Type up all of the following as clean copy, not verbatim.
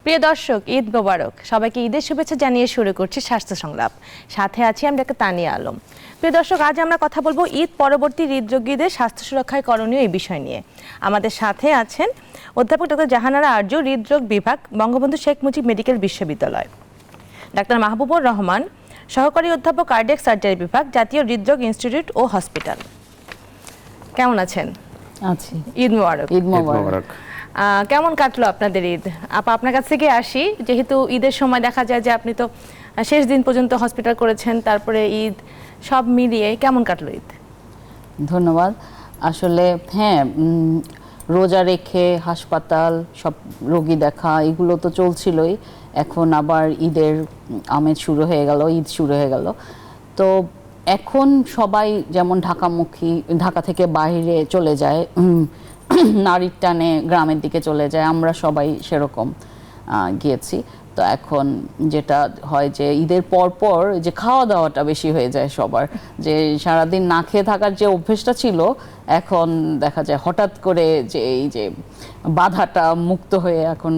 প্রিয় দর্শক, ঈদ মোবারক। সবাইকে ঈদের শুভেচ্ছা জানিয়ে শুরু করছি স্বাস্থ্য সংলাপ। সাথে আছি আমি ডাক্তার তানিয়া আলম। প্রিয় দর্শক, আজ আমরা কথা বলবো ঈদ পরবর্তী হৃদরোগীদের স্বাস্থ্য সুরক্ষায় করণীয় এই বিষয় নিয়ে। আমাদের সাথে আছেন অধ্যাপক ডক্টর জাহানারা আরজু, হৃদরোগ বিভাগ, বঙ্গবন্ধু শেখ মুজিব মেডিকেল বিশ্ববিদ্যালয়; ডাক্তার মাহবুবুর রহমান, সহকারী অধ্যাপক কার্ডিয়াক সার্জারি বিভাগ, জাতীয় হৃদরোগ ইনস্টিটিউট ও হসপিটাল। কেমন আছেন? আছি। ঈদ মোবারক। ঈদ মোবারক। কেমন কাটলো আপনাদের ঈদ? আপা, আপনার কাছ থেকে আসি। যেহেতু ঈদের সময় দেখা যায় যে আপনি তো শেষ দিন পর্যন্ত হসপিটাল করেছেন, তারপরে ঈদ, সব মিলিয়ে কেমন কাটলো ঈদ? ধন্যবাদ। আসলে হ্যাঁ, রোজা রেখে হাসপাতাল, সব রোগী দেখা, এগুলো তো চলছিলই। এখন আবার ঈদের আমেজ শুরু হয়ে গেল, ঈদ শুরু হয়ে গেল। তো এখন সবাই যেমন ঢাকামুখী, ঢাকা থেকে বাইরে চলে যায়, নারীর টানে গ্রামের দিকে চলে যায়, আমরা সবাই সেরকম গিয়েছি। তো এখন যেটা হয় যে ঈদের পর পর যে খাওয়া দাওয়াটা বেশি হয়ে যায় সবার, যে সারাদিন না খেয়ে থাকার যে অভ্যেসটা ছিল, এখন দেখা যায় হঠাৎ করে যে এই যে বাধাটা মুক্ত হয়ে এখন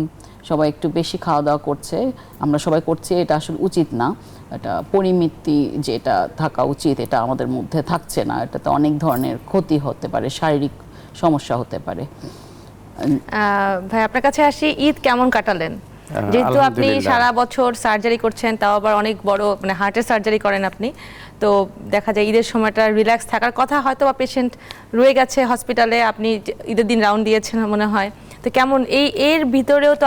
সবাই একটু বেশি খাওয়া দাওয়া করছে। আমরা সবাই করছি, এটা আসলে উচিত না। এটা পরিমিতি যেটা থাকা উচিত, এটা আমাদের মধ্যে থাকছে না। এটাতে অনেক ধরনের ক্ষতি হতে পারে, শারীরিক সমস্যা হতে পারে। ভাই, আপনার কাছে আসি, ঈদ কেমন কাটালেন? যেহেতু আপনি সারা বছর সার্জারি করছেন, তাও আবার অনেক বড়, মানে হার্টের সার্জারি করেন আপনি, তো দেখা যায় ঈদের সময়টা রিল্যাক্স থাকার কথা, হয়তো বা পেশেন্ট রয়ে গেছে হসপিটালে, আপনি ঈদের দিন রাউন্ড দিয়েছেন মনে হয়, তো কেমন এর ভিতরেও তো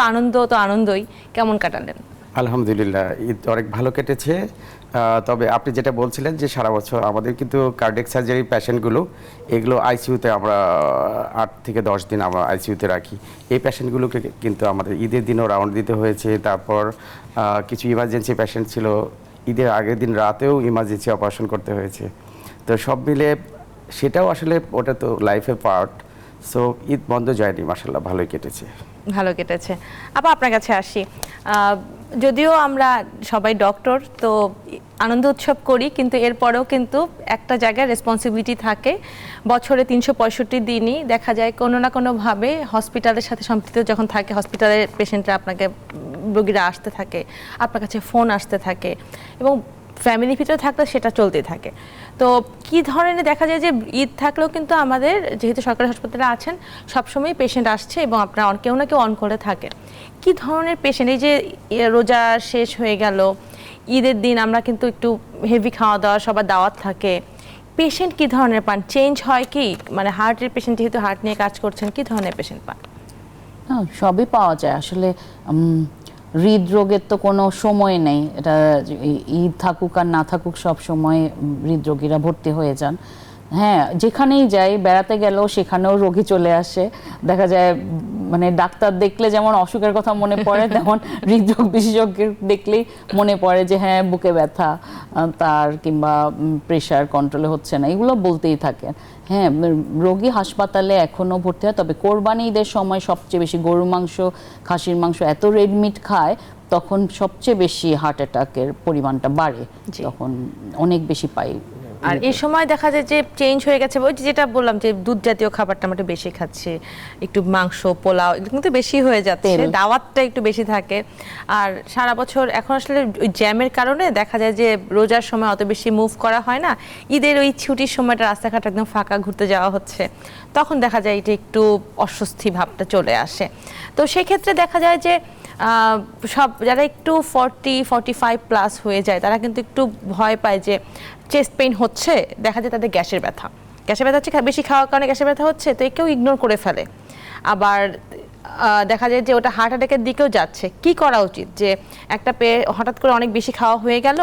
আনন্দই, কেমন কাটালেন? আলহামদুলিল্লাহ, ঈদ অনেক ভালো কেটেছে। তবে আপনি যেটা বলছিলেন যে সারা বছর আমাদের কিন্তু কার্ডিয়াক সার্জারি পেশেন্টগুলো, এগুলো আইসিইউতে আমরা 8 থেকে 10 দিন আমরা আইসিইউতে রাখি। এই পেশেন্টগুলোকে কিন্তু আমাদের ঈদের দিনও রাউন্ড দিতে হয়েছে। তারপর কিছু ইমার্জেন্সি পেশেন্ট ছিল, ঈদের আগের দিন রাতেও ইমার্জেন্সি অপারেশন করতে হয়েছে। তো সব মিলে সেটাও আসলে ওটা তো লাইফের পার্ট। সো ঈদ বন্ধ যায়নি, মাশাআল্লাহ ভালোই কেটেছে। ভালো কেটেছে। আবার আপনার কাছে আসি, যদিও আমরা সবাই ডক্টর, তো আনন্দ উৎসব করি, কিন্তু এরপরেও কিন্তু একটা জায়গায় রেসপন্সিবিলিটি থাকে। বছরে 365 দিনই দেখা যায় কোনো না কোনোভাবে হসপিটালের সাথে সম্পৃক্ত যখন থাকে, হসপিটালের পেশেন্টরা আপনাকে, রোগীরা আসতে থাকে, আপনার কাছে ফোন আসতে থাকে, এবং ফ্যামিলির ভিতরে থাকলে সেটা চলতেই থাকে। তো কি ধরনের দেখা যায় যে ঈদ থাকলেও কিন্তু আমাদের, যেহেতু সরকারি হাসপাতালে আছেন, সবসময় পেশেন্ট আসছে এবং আপনারা কেউ না কেউ অন করে থাকে। কি ধরনের পেশেন্ট, এই যে রোজা শেষ হয়ে গেল, ঈদের দিন আমরা কিন্তু একটু হেভি খাওয়া দাওয়া, সবার দাওয়াত থাকে, পেশেন্ট কি ধরনের পান? চেঞ্জ হয় কি? মানে হার্টের পেশেন্ট, যেহেতু হার্ট নিয়ে কাজ করছেন, কি ধরনের পেশেন্ট পান? সবই পাওয়া যায় আসলে। হৃদরোগের তো কোনো সময় নেই, এটা ঈদ থাকুক আর না থাকুক সব সময় হৃদরোগীরা ভর্তি হয়ে যান। হ্যাঁ, যেখানেই যাই, বেড়াতে গেলেও সেখানেও রোগী চলে আসে। দেখা যায় মানে ডাক্তার দেখলে যেমন অসুখের কথা মনে পড়ে, তেমন হৃদরোগ বিশেষজ্ঞের দেখলেই মনে পড়ে যে হ্যাঁ, বুকে ব্যথা তার, কিংবা প্রেশার কন্ট্রোলে হচ্ছে না, এগুলো বলতেই থাকে। হ্যাঁ, রোগী হাসপাতালে এখনও ভর্তি হয়। তবে কোরবানি ঈদের সময় সবচেয়ে বেশি গরুর মাংস, খাসির মাংস এত রেডমিট খায়, তখন সবচেয়ে বেশি হার্ট অ্যাটাকের পরিমাণটা বাড়ে, তখন অনেক বেশি পাই। আর এই সময় দেখা যায় যে চেঞ্জ হয়ে গেছে, ওই যেটা বললাম যে দুধ জাতীয় খাবারটা আমরা একটু বেশি খাচ্ছি, একটু মাংস, পোলাও, এগুলো কিন্তু বেশি হয়ে যাচ্ছে, দাওয়াতটা একটু বেশি থাকে। আর সারা বছর এখন আসলে ওই জ্যামের কারণে দেখা যায় যে রোজার সময় অত বেশি মুভ করা হয় না, ঈদের ওই ছুটির সময়টা রাস্তাঘাট একদম ফাঁকা, ঘুরতে যাওয়া হচ্ছে, তখন দেখা যায় এটা একটু অস্বস্তি ভাবটা চলে আসে। তো সেক্ষেত্রে দেখা যায় যে সব যারা একটু 40-45 প্লাস হয়ে যায়, তারা কিন্তু একটু ভয় পায় যে চেস্ট পেইন হচ্ছে, দেখা যায় তাদের গ্যাসের ব্যথা হচ্ছে, বেশি খাওয়ার কারণে গ্যাসের ব্যথা হচ্ছে, তো কেউ ইগনোর করে ফেলে। আবার দেখা যায় যে ওটা হার্ট অ্যাটাকের দিকেও যাচ্ছে। কি করা উচিত? যে একটা হঠাৎ করে অনেক বেশি খাওয়া হয়ে গেল,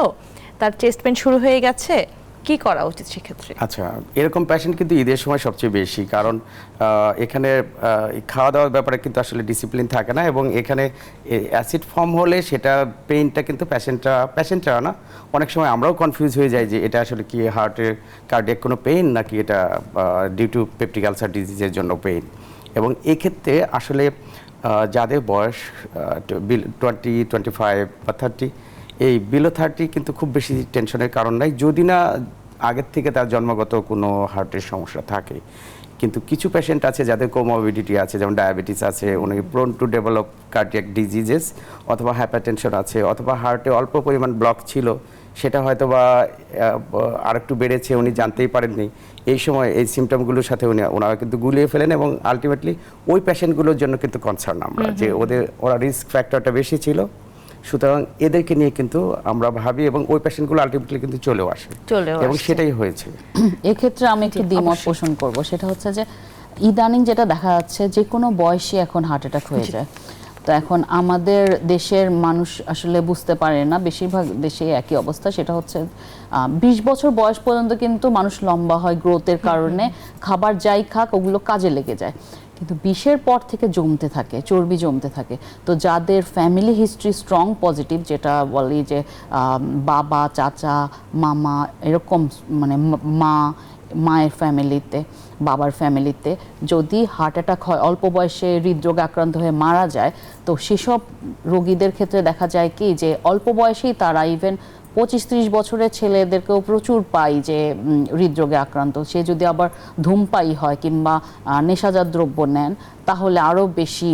তার চেস্ট পেইন শুরু হয়ে গেছে, কি করা উচিত সেক্ষেত্রে? আচ্ছা, এরকম পেশেন্ট কিন্তু ঈদের সময় সবচেয়ে বেশি, কারণ এখানে খাওয়া দাওয়ার ব্যাপারে কিন্তু আসলে ডিসিপ্লিন থাকে না, এবং এখানে অ্যাসিড ফর্ম হলে সেটা পেইনটা কিন্তু পেশেন্টরা না, অনেক সময় আমরাও কনফিউজ হয়ে যাই যে এটা আসলে কি হার্টের কার্ডিয়াক কোনো পেইন, নাকি এটা ডিউ টু পেপটিক আলসার ডিজিজের জন্য পেইন। এবং এক্ষেত্রে আসলে যাদের বয়স 20, 25 বা 30, এই বিলো 30 কিন্তু খুব বেশি টেনশনের কারণ নাই, যদি না আগের থেকে তার জন্মগত কোনো হার্টের সমস্যা থাকে। কিন্তু কিছু পেশেন্ট আছে যাদের কোমরবিডিটি আছে, যেমন ডায়াবেটিস আছে, উনি prone to develop cardiac diseases, অথবা হাইপারটেনশন আছে, অথবা হার্টে অল্প পরিমাণ ব্লক ছিল, সেটা হয়তো বা আরেকটু বেড়েছে, উনি জানতেই পারেননি। এই সময় এই সিমটমগুলোর সাথে ওনারা কিন্তু গুলিয়ে ফেলেন, এবং আলটিমেটলি ওই পেশেন্টগুলোর জন্য কিন্তু কনসার্ন আমরা, যে ওরা রিস্ক ফ্যাক্টরটা বেশি ছিল, সুতরাং এদেরকে নিয়ে কিন্তু আমরা ভাবি, এবং ওই পেশেন্টগুলো আলটিমেটলি কিন্তু চলেও আসে, এবং সেটাই হয়েছে। এক্ষেত্রে আমি একটু দ্বিমত পোষণ করব, সেটা হচ্ছে যে ইদানিং যেটা দেখা যাচ্ছে যে কোনো বয়সী এখন হার্ট অ্যাটাক হয়ে যায়। তো এখন আমাদের দেশের মানুষ আসলে বুঝতে পারে না, বেশিরভাগ দেশে একই অবস্থা, সেটা হচ্ছে 20 বছর বয়স পর্যন্ত কিন্তু মানুষ লম্বা হয় গ্রোথের কারণে, খাবার যাই খাক ওগুলো কাজে লেগে যায়, কিন্তু 20-এর পর থেকে জমতে থাকে, চর্বি জমতে থাকে। তো যাদের ফ্যামিলি হিস্ট্রি স্ট্রং পজিটিভ, যেটা বলি যে বাবা, চাচা, মামা, এরকম মানে মায়ের ফ্যামিলিতে, বাবার ফ্যামিলিতে যদি হার্ট অ্যাটাক হয়, অল্প বয়সে হৃদরোগে আক্রান্ত হয়ে মারা যায়, তো সেসব রোগীদের ক্ষেত্রে দেখা যায় কি যে অল্প বয়সেই তারা ইভেন 25-30 বছরের ছেলেদেরকেও প্রচুর পাই যে হৃদরোগে আক্রান্ত। সে যদি আবার ধূমপায়ী হয় কিংবা নেশাজাত দ্রব্য নেন, তাহলে আরও বেশি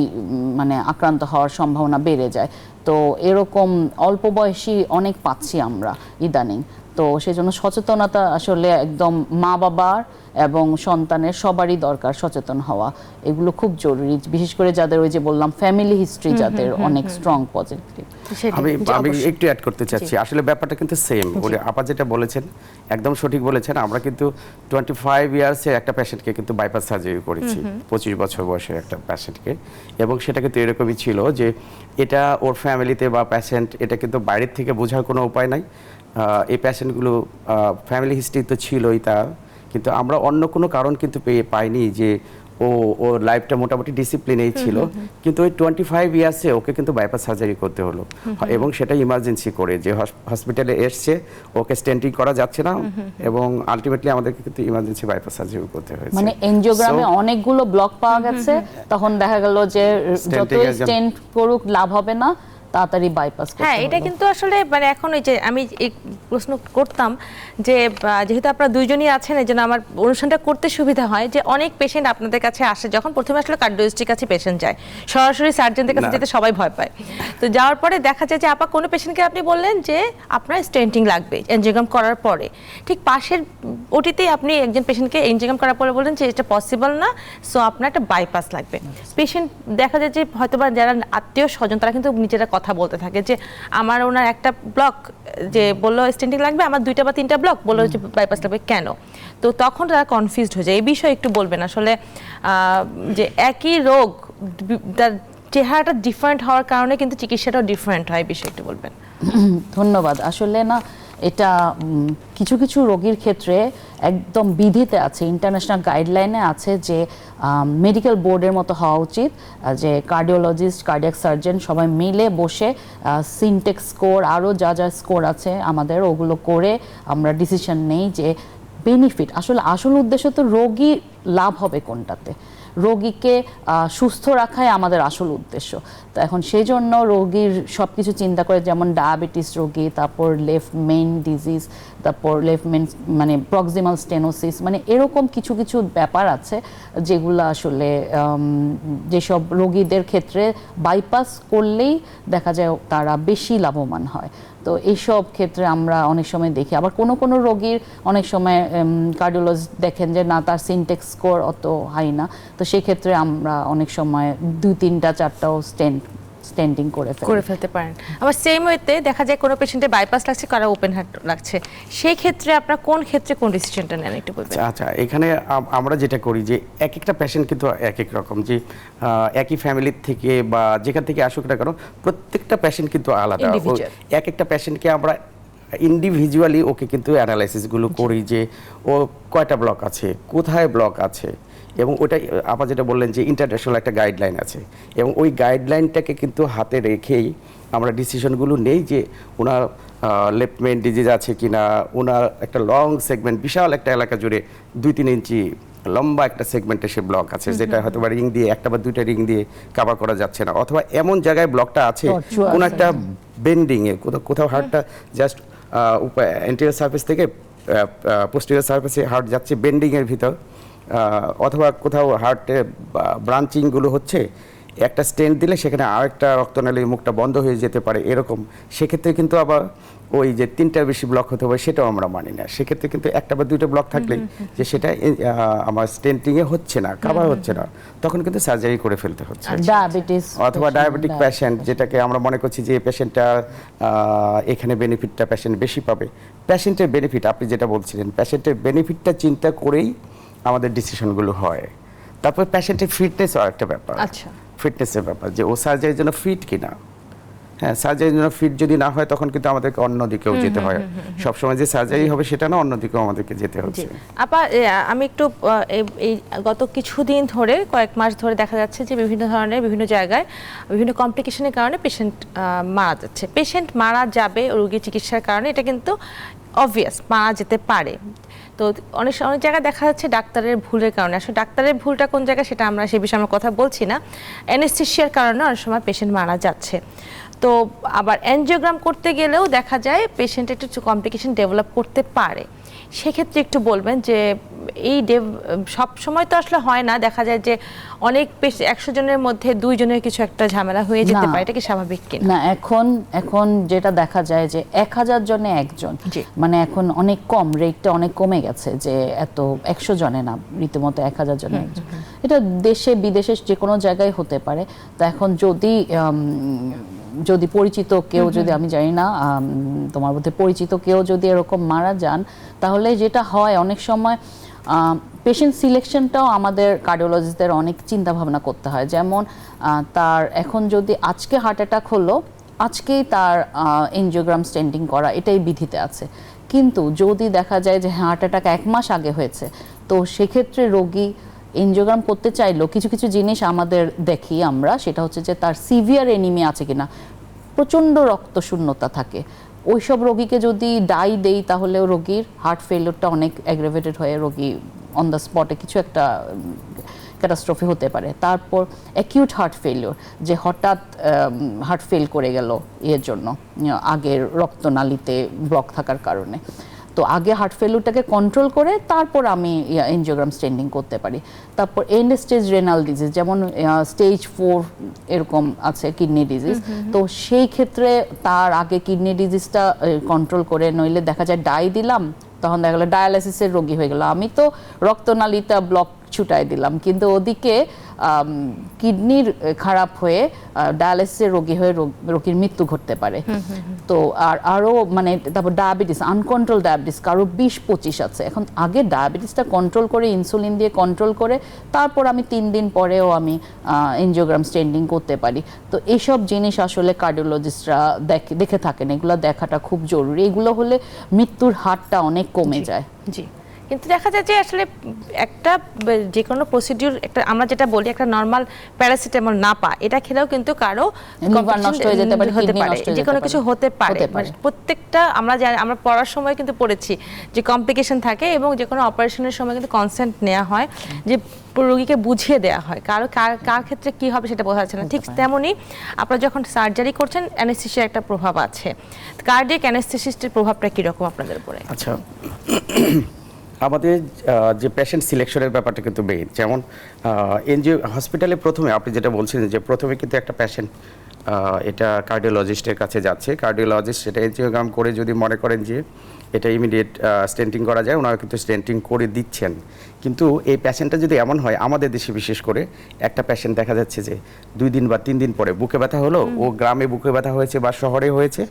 মানে আক্রান্ত হওয়ার সম্ভাবনা বেড়ে যায়। তো এরকম অল্প বয়সী অনেক পাচ্ছি আমরা ইদানিং। তো সেজন্য সচেতনতা আসলে একদম মা বাবার এবং সন্তানের সবারই দরকার সচেতন হওয়া, এগুলো খুব জরুরি, বিশেষ করে যাদের ওই যে বললাম ফ্যামিলি হিস্ট্রি যাদের অনেক স্ট্রং পজিটিভ। আমি একটু অ্যাড করতে চাচ্ছি, আসলে ব্যাপারটা কিন্তু সেম, আপা যেটা বলেছেন একদম সঠিক বলেছেন। আমরা কিন্তু 25 ইয়ার্সের একটা পেশেন্টকে কিন্তু বাইপাস সার্জারি করেছি, 25 বছর বয়সের একটা পেশেন্টকে, এবং সেটা কিন্তু এরকমই ছিল যে এটা ওর ফ্যামিলিতে বা পেশেন্ট, এটা কিন্তু বাইরের থেকে বোঝার কোনো উপায় নাই। এই পেশেন্টগুলো ফ্যামিলি হিস্ট্রি তো ছিলই, তা কিন্তু আমরা অন্য কোনো কারণ কিন্তু পাইনি যে ওর লাইফটা মোটামুটি ডিসিপ্লিনেই ছিল, কিন্তু ওই 25 ইয়ার্সে ওকে কিন্তু বাইপাস সার্জারি করতে হলো, এবং সেটা ইমার্জেন্সি করে, যে হসপিটালে এসছে, ওকে স্টেন্টিং করা যাচ্ছে না, এবং আলটিমেটলি আমাদেরকে কিন্তু ইমার্জেন্সি বাইপাস সার্জারি করতে হয়েছে। মানে এনজিওগ্রামে অনেকগুলো ব্লক পাওয়া গেছে, তখন দেখা গেল যে যতই স্টেন্ট করুক লাভ হবে না, তাড়াতাড়ি বাইপাস করতে। হ্যাঁ, এটা কিন্তু আসলে মানে এখন ওই যে আমি এই প্রশ্ন করতাম যে যেহেতু আপনারা দুইজনই আছেন, এই জন্য আমার অনুষ্ঠানটা করতে সুবিধা হয় যে অনেক পেশেন্ট আপনাদের কাছে আসে, যখন প্রথমে আসলে কার্ডিওলজিস্টের কাছে পেশেন্ট যায়, সরাসরি সার্জনদের কাছে যেতে সবাই ভয় পায়। তো যাওয়ার পরে দেখা যায় যে আপা কোনো পেশেন্টকে আপনি বললেন যে আপনার স্টেন্টিং লাগবে এনজিওগ্রাম করার পরে, ঠিক পাশের ওটিতেই আপনি একজন পেশেন্টকে এনজিওগ্রাম করার পরে বললেন যে এটা পসিবল না, সো আপনার একটা বাইপাস লাগবে। পেশেন্ট দেখা যায় যে হয়তোবা যারা আত্মীয় স্বজন তারা কিন্তু নিজেরা কথা বলতে থাকে যে আমার ওনার একটা ব্লক যে বললো স্টেন্টিং লাগবে, আমার 2টা বা 3টা ব্লক বললো যে বাইপাস লাগবে, কেন? তো তখন তারা কনফিউজড হয়ে যায়। এই বিষয়ে একটু বলবেন আসলে যে একই রোগ তার চেহারাটা ডিফারেন্ট হওয়ার কারণে কিন্তু চিকিৎসাটাও ডিফারেন্ট হয়, এই বিষয়ে একটু বলবেন। ধন্যবাদ। আসলে না, এটা কিছু কিছু রোগীর ক্ষেত্রে একদম বিধিতে আছে, ইন্টারন্যাশনাল গাইডলাইনে আছে যে মেডিকেল বোর্ডের মতো হওয়া উচিত, যে কার্ডিওলজিস্ট, কার্ডিয়াক সার্জন সবাই মিলে বসে সিনটেক্স স্কোর, আরও যা যা স্কোর আছে আমাদের, ওগুলো করে আমরা ডিসিশন নেই যে বেনিফিট, আসলে আসল উদ্দেশ্য তো রোগী লাভ হবে কোনটাতে, রোগীকে সুস্থ রাখাই আমাদের আসল উদ্দেশ্য। তো এখন সেই জন্য রোগীর সব কিছু চিন্তা করে, যেমন ডায়াবেটিস রোগী, তারপর লেফট মেইন ডিজিজ, তারপর লেফট মেইন মানে প্রক্সিমাল স্টেনোসিস, মানে এরকম কিছু কিছু ব্যাপার আছে যেগুলো আসলে যেসব রোগীদের ক্ষেত্রে বাইপাস করলেই দেখা যায় তারা বেশি লাভবান হয়। তো এইসব ক্ষেত্রে আমরা অনেক সময় দেখি, আবার কোনো কোনো রোগীর অনেক সময় কার্ডিওলজিস্ট দেখেন যে না, তার সিনটেক্স স্কোর অত হাই না, তো সেক্ষেত্রে আমরা অনেক সময় 2, 3টা 4টাও স্টেন্টিং করে ফেলতে পারেন। আবার সেম ওয়েতে দেখা যায় কোনো পেশেন্টের বাইপাস লাগছে, কারো ওপেন হার্ট লাগছে, সেই ক্ষেত্রে আপনারা কোন ক্ষেত্রে কোন ডিসিশনটা নেন একটু বলবেন? আচ্ছা, এখানে আমরা যেটা করি যে এক একটা পেশেন্ট কিন্তু এক এক রকম, যে একই ফ্যামিলির থেকে বা যেখান থেকে আসুক না কেন, প্রত্যেকটা পেশেন্ট কিন্তু আলাদা। এক একটা পেশেন্টকে আমরা ইন্ডিভিজুয়ালি ওকে কিন্তু অ্যানালাইসিসগুলো করি যে ও কয়টা ব্লক আছে, কোথায় ব্লক আছে, এবং ওটা আপা যেটা বললেন যে ইন্টারন্যাশনাল একটা গাইডলাইন আছে, এবং ওই গাইডলাইনটাকে কিন্তু হাতে রেখেই আমরা ডিসিশনগুলো নেই যে ওনার লেফট মেইন ডিজিজ আছে কিনা, ওনার একটা লং সেগমেন্ট, বিশাল একটা এলাকা জুড়ে 2-3 ইঞ্চি লম্বা একটা সেগমেন্টে সে ব্লক আছে, যেটা হয়তো বা রিং দিয়ে, একটা বা 2টা রিং দিয়ে কভার করা যাচ্ছে না, অথবা এমন জায়গায় ব্লকটা আছে কোন একটা বেন্ডিংয়ে, কোথাও হার্টটা জাস্ট এন্টিরিয়র সার্ফেস থেকে পোস্টেরিয়র সার্ফেসে হার্ট যাচ্ছে বেন্ডিংয়ের ভিতর, অথবা কোথাও হার্টে ব্রাঞ্চিংগুলো হচ্ছে, একটা স্টেন্ট দিলে সেখানে আরেকটা রক্তনালীর মুখটা বন্ধ হয়ে যেতে পারে, এরকম সেক্ষেত্রে কিন্তু আবার ওই যে 3টার বেশি ব্লক হতে হবে সেটাও আমরা মানি না। সেক্ষেত্রে কিন্তু 1টা বা 2টা ব্লক থাকলে যে সেটা আমার স্টেন্টিংয়ে হচ্ছে না, কাভার হচ্ছে না, তখন কিন্তু সার্জারি করে ফেলতে হচ্ছে। ডায়াবেটিস অথবা ডায়াবেটিক পেশেন্ট, যেটাকে আমরা মনে করছি যে পেশেন্টটা এখানে বেনিফিটটা পেশেন্ট বেশি পাবে, পেশেন্টের বেনিফিট আপনি যেটা বলছিলেন, পেশেন্টের বেনিফিটটা চিন্তা করেই আমাদের ডিসিশনগুলো হয়। তারপর পেশেন্টের ফিটনেসও একটা ব্যাপার, আচ্ছা, ফিটনেসের ব্যাপার, যে ও সার্জারির জন্য ফিট কিনা। হ্যাঁ, সার্জারির জন্য ফিট যদি না হয় তখন কিন্তু আমাদেরকে অন্যদিকেও যেতে হয়। সবসময় যে সার্জারি হবে সেটা না, অন্যদিকেও আমাদেরকে যেতে হচ্ছে। আপা আমি একটু এই গত কিছুদিন ধরে, কয়েক মাস ধরে দেখা যাচ্ছে যে বিভিন্ন ধরনের বিভিন্ন জায়গায় বিভিন্ন কমপ্লিকেশনের কারণে পেশেন্ট মারা যাচ্ছে। পেশেন্ট মারা যাবে রোগী চিকিৎসার কারণে, এটা কিন্তু অবভিয়াস, মারা যেতে পারে। তো অনেক অনেক জায়গায় দেখা যাচ্ছে ডাক্তারের ভুলের কারণে। আসলে ডাক্তারের ভুলটা কোন জায়গায় সেটা আমরা সে বিষয়ে আমরা কথা বলছি না, অ্যানেস্থেসিয়ার কারণে অনেক সময় পেশেন্ট মারা যাচ্ছে। তো আবার অ্যানজিওগ্রাম করতে গেলেও দেখা যায় পেশেন্ট একটু কমপ্লিকেশন ডেভেলপ করতে পারে। সেক্ষেত্রে একটু বলবেন যে এই সব সময় তো আসলে হয় না, দেখা যায় যে অনেক 100 জনের মধ্যে 2 জনের কিছু একটা ঝামেলা হয়ে যেতে পারে, এটা কি স্বাভাবিক কিনা? না, এখন যেটা দেখা যায় যে 1000 জনে একজন, মানে এখন অনেক কম, রেটটা অনেক কমে গেছে, যে এত 100 জনে না, রীতিমতো 1000 জনে একজন। এটা দেশে বিদেশে যে কোনো জায়গায় হতে পারে। তো এখন যদি পরিচিত কেউ, যদি আমি জানি না তোমার মধ্যে পরিচিত কেউ যদি এরকম মারা যান, তাহলে যেটা হয় অনেক সময় পেশেন্ট সিলেকশনটাও আমাদের কার্ডিওলজিস্টদের অনেক চিন্তা ভাবনা করতে হয়। যেমন তার এখন যদি আজকে হার্ট অ্যাটাক হলো, আজকেই তার এনজিওগ্রাম স্টেন্টিং করা, এটাই বিধিতে আছে। কিন্তু যদি দেখা যায় যে হার্ট অ্যাটাক 1 মাস আগে হয়েছে, তো সেক্ষেত্রে রোগী এনজিওগ্রাম করতে চাইলেও কিছু কিছু জিনিস আমাদের দেখি আমরা, সেটা হচ্ছে যে তার সিভিয়ার এনিমিয়া আছে কিনা, প্রচণ্ড রক্তশূন্যতা থাকে, ওইসব রোগীকে যদি ডাই দেই তাহলেও রোগীর হার্ট ফেলিওরটা অনেক অ্যাগ্রেভেটেড হয়ে রোগী অন দ্য স্পটে কিছু একটা ক্যাটাস্ট্রফি হতে পারে। তারপর অ্যাকিউট হার্ট ফেলিওর, যে হঠাৎ হার্ট ফেল করে গেল এর জন্য, আগের রক্তনালীতে ব্লক থাকার কারণে। তো আগে হার্ট ফেলিওরটাকে কন্ট্রোল করে তারপর আমি এনজিওগ্রাম স্টেন্ডিং করতে পারি। তারপর এন্ড স্টেজ রেনাল ডিজিজ, যেমন স্টেজ 4 এরকম আছে কিডনি ডিজিজ, তো সেই ক্ষেত্রে তার আগে কিডনি ডিজিজটা কন্ট্রোল করে, নইলে দেখা যায় ডাই দিলাম, তখন দেখা গেলো ডায়ালাইসিসের রোগী হয়ে গেল। আমি তো রক্তনালীটা ব্লক ছুটাই দিলাম, কিন্তু ওদিকে কিডনির খারাপ হয়ে ডায়ালাইসিসের রোগী হয়ে রোগীর মৃত্যু ঘটতে পারে। তো আরও মানে তারপর ডায়াবেটিস, আনকন্ট্রোল ডায়াবেটিস কারো 20-25 আছে। এখন আগে ডায়াবেটিসটা কন্ট্রোল করে, ইনসুলিন দিয়ে কন্ট্রোল করে, তারপর আমি 3 দিন পরেও আমি এনজিওগ্রাম স্টেন্ডিং করতে পারি। তো এইসব জিনিস আসলে কার্ডিওলজিস্টরা দেখে থাকেন, এগুলো দেখাটা খুব জরুরি। এগুলো হলে মৃত্যুর হারটা অনেক কমে যায়। জি, কিন্তু দেখা যায় যে আসলে একটা যে কোনো প্রসিডিউর, একটা আমরা যেটা বলি একটা নর্মাল প্যারাসিটামল না পা, এটা খেলেও কিন্তু কারো লিভার নষ্ট হয়ে যেতে পারে, হতে পারে, যে কোনো কিছু হতে পারে। প্রত্যেকটা আমরা পড়ার সময় কিন্তু পড়েছি যে কমপ্লিকেশন থাকে, এবং যে কোনো অপারেশনের সময় কিন্তু কনসেন্ট নেওয়া হয়, যে রোগীকে বুঝিয়ে দেওয়া হয় কার ক্ষেত্রে কি হবে সেটা বোঝা যাচ্ছে না। ঠিক তেমনই আপনারা যখন সার্জারি করছেন, অ্যানেস্থেসিয়ার একটা প্রভাব আছে। কার্ডিয়াক অ্যানেস্থেসিস্টের প্রভাবটা কীরকম আপনাদের উপরে? আচ্ছা, আমাদের যে পেশেন্ট সিলেকশনের ব্যাপারটা কিন্তু মেইন। যেমন এনজিও হসপিটালে প্রথমে আপনি যেটা বলছিলেন যে প্রথমে কিন্তু একটা পেশেন্ট এটা কার্ডিওলজিস্টের কাছে যাচ্ছে, কার্ডিওলজিস্ট সেটা এনজিওগ্রাম করে যদি মনে করেন যে এটা ইমিডিয়েট স্টেন্টিং করা যায়, ওনারা কিন্তু স্টেন্টিং করে দিচ্ছেন। কিন্তু এই পেশেন্টটা যদি এমন হয়, আমাদের দেশে বিশেষ করে একটা পেশেন্ট দেখা যাচ্ছে যে 2 দিন বা 3 দিন পরে বুকে ব্যথা হলো, ও গ্রামে বুকে ব্যথা হয়েছে বা শহরে হয়েছে,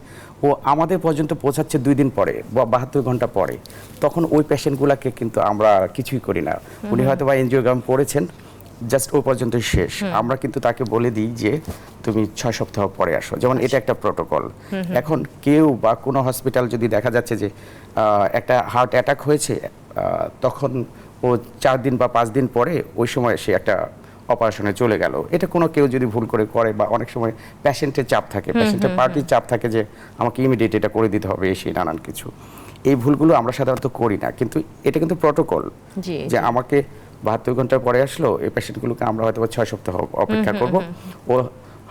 ও আমাদের পর্যন্ত পৌঁছাচ্ছে 2 দিন পরে বা 72 ঘন্টা পরে, তখন ওই পেশেন্টগুলোকে কিন্তু আমরা কিছুই করি না। উনি হয়তো বা এনজিওগ্রাম করেছেন, জাস্ট ও পর্যন্তই শেষ। আমরা কিন্তু তাকে বলে দিই যে তুমি 6 সপ্তাহ পরে আসো, যেমন এটা একটা প্রোটোকল। এখন কেউ বা কোনো হসপিটাল যদি দেখা যাচ্ছে যে একটা হার্ট অ্যাটাক হয়েছে, তখন ও 4 দিন বা 5 দিন পরে ওই সময় সে একটা অপারেশনে চলে গেল, এটা কোনো কেউ যদি ভুল করে, বা অনেক সময় পেশেন্টের চাপ থাকে, পেশেন্টের পার্টির চাপ থাকে যে আমাকে ইমিডিয়েট এটা করে দিতে হবে, সেই নানান কিছু, এই ভুলগুলো আমরা সাধারণত করি না। কিন্তু এটা কিন্তু প্রোটোকল যে আমাকে 72 ঘন্টা পরে আসলো, এই পেশেন্টগুলোকে আমরা হয়তো 6 সপ্তাহ অপেক্ষা করব, ও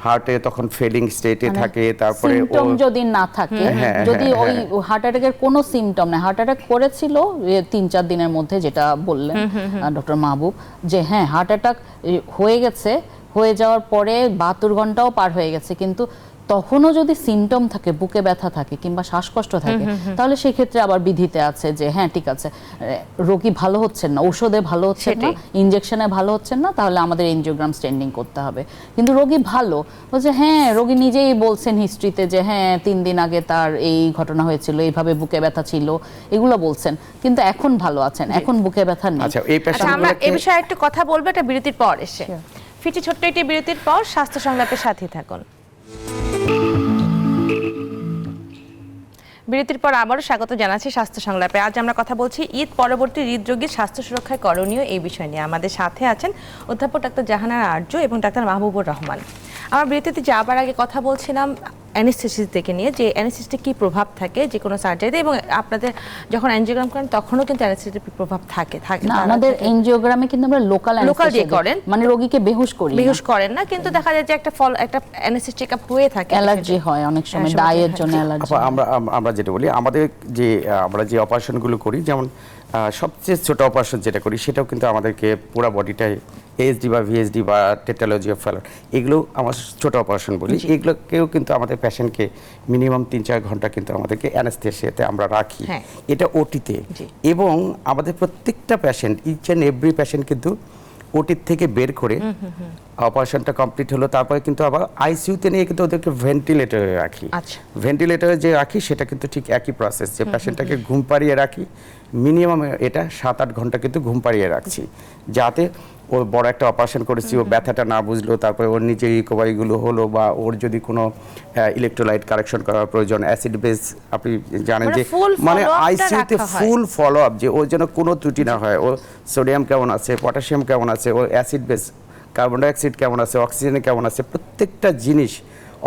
হার্টে তখন ফেলিং স্টেটে থাকে, তারপরে সিমটম যদি না থাকে, যদি ওই হার্ট অ্যাটাকের কোনো সিমটম নেই, হার্ট অ্যাটাক করেছিল 3-4 দিনের মধ্যে, যেটা বললেন ডক্টর মাহবুব, যে হ্যাঁ হার্ট অ্যাটাক হয়ে গেছে, হয়ে যাওয়ার পরে 72 ঘন্টাও পার হয়ে গেছে, কিন্তু তখনও যদি সিমটম থাকে, বুকে ব্যথা থাকে কিংবা শ্বাসকষ্ট থাকে, তাহলে সেই ক্ষেত্রে আবার বিধিতে আছে যে হ্যাঁ ঠিক আছে, রোগী ভালো হচ্ছেন না, ঔষধে ভালো হচ্ছেন না, ইনজেকশনে ভালো হচ্ছেন না, তাহলে আমাদের এনজিওগ্রাম স্টেন্ডিং করতে হবে। কিন্তু রোগী ভালো বলছে, হ্যাঁ রোগী নিজেই বলছেন হিস্ট্রিতে যে হ্যাঁ 3 দিন আগে তার এই ঘটনা হয়েছিল, এইভাবে বুকে ব্যথা ছিল, এগুলো বলছেন, কিন্তু এখন ভালো আছেন, এখন বুকে ব্যথা নেই। আচ্ছা, এই আমরা এই বিষয়ে একটু কথা বলবো, এটা বিরতির পর এসে ফিরছি ছোট্ট একটি বিরতির পর। স্বাস্থ্য সংলাপের সাথেই থাকুন। বিরতির পর আবারও স্বাগত জানাচ্ছি স্বাস্থ্য সংলাপে। আজ আমরা কথা বলছি ঈদ পরবর্তী হৃদরোগীর স্বাস্থ্য সুরক্ষায় করণীয় এই বিষয় নিয়ে। আমাদের সাথে আছেন অধ্যাপক ডাক্তার জাহানারা আর্য এবং ডাক্তার মাহবুবুর রহমান। আমরা বিরতিতে যাবার আগে কথা বলছিলাম অ্যানেস্থেসিস থেকে নিয়ে, যে অ্যানেস্থেসিসে কী প্রভাব থাকে যে কোনো সার্জারিতে, এবং আপনাদের যখন অ্যানজিওগ্রাম করেন তখনও কিন্তু অ্যানেস্থেসিসের প্রভাব থাকে না, আমাদের এনজিওগ্রামে কিন্তু আমরা লোকাল দিয়ে করেন, মানে রোগীকে বেহুশ করেন না, কিন্তু দেখা যায় যে একটা অ্যানেস্থেসিস চেকআপ হয়ে থাকে, অ্যালার্জি হয় অনেক সময়, ডায়ের জন্য অ্যালার্জি। আমরা যেটা বলি, আমাদের যে আমরা যে অপারেশনগুলো করি, যেমন সবচেয়ে ছোট অপারেশন যেটা করি, সেটাও কিন্তু আমাদেরকে পুরো বডিটাই এএসডি বা ভিএসডি বা টেটালজি অফ ফেলার, এগুলো আমার ছোট অপারেশন বলি, এগুলোকেও কিন্তু আমাদের পেশেন্টকে মিনিমাম 3-4 ঘন্টা কিন্তু আমাদেরকে অ্যানেস্থেসিয়াতে আমরা রাখি, এটা ওটিতে। এবং আমাদের প্রত্যেকটা patient, each and every patient কিন্তু ওটির থেকে বের করে অপারেশনটা কমপ্লিট হলো, তারপরে কিন্তু আবার আইসিইউতে নিয়ে কিন্তু ওদেরকে ভেন্টিলেটরে রাখি। ভেন্টিলেটরে যে রাখি সেটা কিন্তু ঠিক একই প্রসেস, যে পেশেন্টটাকে ঘুম পাড়িয়ে রাখি, মিনিমাম এটা 7-8 ঘন্টা কিন্তু ঘুম পাড়িয়ে রাখছি, যাতে ওর বড় একটা অপারেশন করেছি, ও ব্যথাটা না বুঝলো, তারপরে ওর নিজের রিকভারিগুলো হলো, বা ওর যদি কোনো ইলেকট্রোলাইট কারেকশন করার প্রয়োজন, অ্যাসিড বেস, আপনি জানেন যে মানে আইসিইউতে ফুল ফলো আপ, যে ওর যেন কোনো ত্রুটি না হয়, ও সোডিয়াম কেমন আছে, পটাশিয়াম কেমন আছে, ওর অ্যাসিড বেস, কার্বন ডাইঅক্সাইড কেমন আছে, অক্সিজেন কেমন আছে, প্রত্যেকটা জিনিস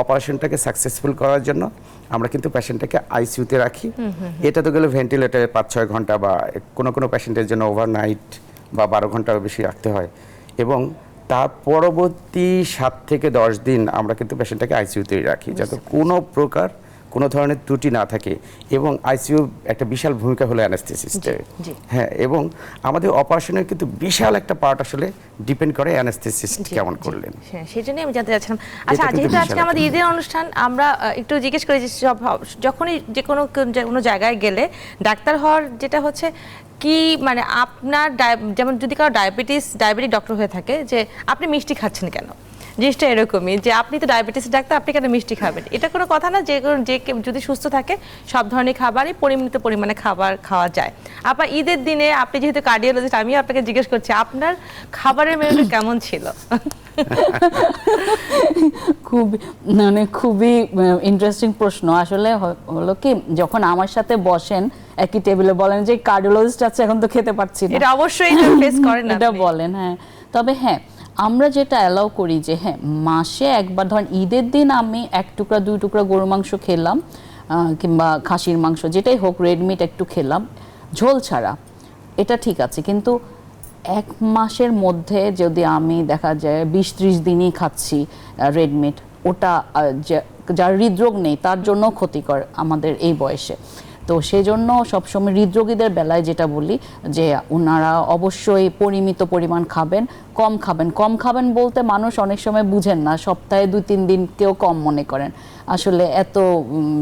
অপারেশনটাকে সাকসেসফুল করার জন্য আমরা কিন্তু পেশেন্টটাকে আইসিইউতে রাখি। এটা তো গেলে ভেন্টিলেটরে 5-6 ঘন্টা, বা কোনো কোনো পেশেন্টের জন্য ওভারনাইট বা 12 ঘন্টারও বেশি রাখতে হয়, এবং তার পরবর্তী 7 থেকে 10 দিন আমরা কিন্তু পেশেন্টটাকে আইসিইউতেই রাখি, যাতে কোনো প্রকার কোনো ধরনের ত্রুটি না থাকে। এবং আইসিইউ একটা বিশাল ভূমিকা হলো অ্যানেস্থেসিস্টের। হ্যাঁ, এবং আমাদের অপারেশনের কিন্তু বিশাল একটা পার্ট আসলে ডিপেন্ড করে অ্যানেস্থেসিস্ট কেমন করলেন। সেই জন্যই আমি জানতে চাচ্ছিলাম। আচ্ছা, যেহেতু আজকে আমাদের ঈদের অনুষ্ঠান, আমরা একটু জিজ্ঞেস করি যে যখনই যে কোনো জায়গায় গেলে ডাক্তার হওয়ার যেটা হচ্ছে কি, মানে আপনার যেমন যদি কারো ডায়াবেটিক ডক্টর হয়ে থাকে, যে আপনি মিষ্টি খাচ্ছেন কেন, জিনিসটা এরকমই, যে আপনি তো ডায়াবেটিস ডাক্তার, আপনি কেন মিষ্টি খাবেন, এটা কোনো কথা না। যে যদি সুস্থ থাকে সব ধরনের খাবারই পরিমিত পরিমাণে খাবার খাওয়া যায়। আপনার ঈদের দিনে, আপনি যেহেতু কার্ডিওলজিস্ট, আমি আপনাকে জিজ্ঞেস করছি আপনার খাবারের মেনুটা কেমন ছিল? খুবই ইন্টারেস্টিং প্রশ্ন। আসলে হলো কি, যখন আমার সাথে বসেন একই টেবিলে, বলেন যে কার্ডিওলজিস্ট আছে, এখন তো খেতে পারছি না, এটা অবশ্যই ফেস করেন এটা বলেন। হ্যাঁ, তবে হ্যাঁ আমরা যেটা অ্যালাউ করি যে হ্যাঁ মাসে একবার, ধরেন ঈদের দিন আমি 1 টুকরা 2 টুকরা গরু মাংস খেলাম, কিংবা খাসির মাংস, যেটাই হোক, রেড মিট একটু খেলাম ঝোল ছাড়া, এটা ঠিক আছে। কিন্তু 1 মাসের মধ্যে যদি আমি দেখা যায় 20-30 দিনই খাচ্ছি রেড মিট, ওটা যার হৃদরোগ নেই তার জন্য ক্ষতিকর আমাদের এই বয়সে। তো সেই জন্য সবসময় হৃদরোগীদের বেলায় যেটা বলি যে ওনারা অবশ্যই পরিমিত পরিমাণ খাবেন, কম খাবেন বলতে মানুষ অনেক সময় বুঝেন না, সপ্তাহে 2-3 দিন কেউ কম মনে করেন, আসলে এত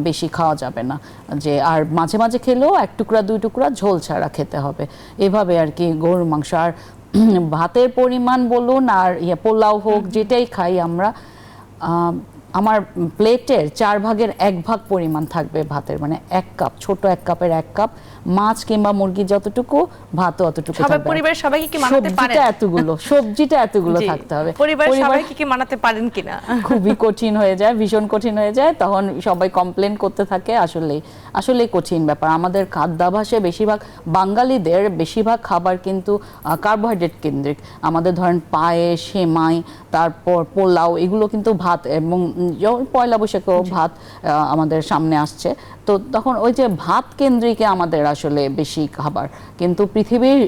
বেশি খাওয়া যাবে না, যে আর মাঝে মাঝে খেলেও 1 টুকরা 2 টুকরা ঝোল ছাড়া খেতে হবে, এভাবে আর কি গরুর মাংস। আর ভাতের পরিমাণ বলুন, আর পোলাও হোক, যেটাই খাই আমরা, আমার প্লেটের 4 ভাগের 1 ভাগ পরিমাণ থাকবে ভাতের, মানে 1 কাপ, ছোট 1 কাপের 1 কাপ, মাছ কিংবা মুরগি যতটুকু, ভাতও অতটুকু থাকবে। পরিবারের সবাইকে কি মানাতে পারেন? সবজিটা এতগুলো থাকতে হবে। পরিবারের সবাইকে কি মানাতে পারেন কিনা? খুবই কঠিন হয়ে যায়, ভীষণ কঠিন হয়ে যায়, তখন সবাই কমপ্লেন করতে থাকে। আসলেই কঠিন ব্যাপার। আমাদের খাদ্যাভ্যাসে বেশিরভাগ বাঙালিদের বেশিরভাগ খাবার কিন্তু কার্বোহাইড্রেট কেন্দ্রিক। আমাদের ধরেন পায়েস, সেমাই, তারপর পোলাও, এগুলো কিন্তু ভাত, এবং পয়লা বৈশাখেও ভাত আমাদের সামনে আসছে, তো তখন ওই যে ভাত কেন্দ্রিকে আমাদের আসলে বেশি খাবার। কিন্তু পৃথিবীর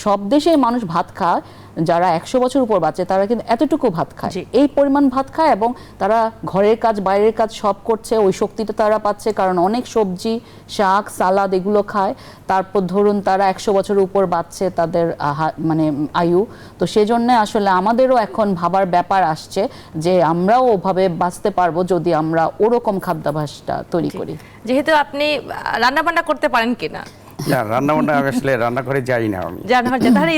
সব দেশেই মানুষ ভাত খায়, যারা 100 বছর উপর বাঁচে তারা কিন্তু এতটুকু ভাত খায়, জি। এই পরিমাণ ভাত খায়, এবং তারা ঘরের কাজ বাইরের কাজ সব করছে, ওই শক্তিটা তারা পাচ্ছে কারণ অনেক সবজি শাক সালাদ এগুলো খায়। তারপর ধরুন তারা 100 বছর উপর বাঁচছে তাদের মানে আয়ু, তো সেজন্য আসলে আমাদেরও এখন ভাবার ব্যাপার আসছে যে আমরাও ওভাবে বাঁচতে পারবো যদি আমরা ওরকম খাদ্যাভ্যাসটা তৈরি করি। যেহেতু আপনি রান্না বান্না করতে পারেন কিনা? না, রান্না বান্না আমি আসলে রান্না করে যাই না আমি। তাহলে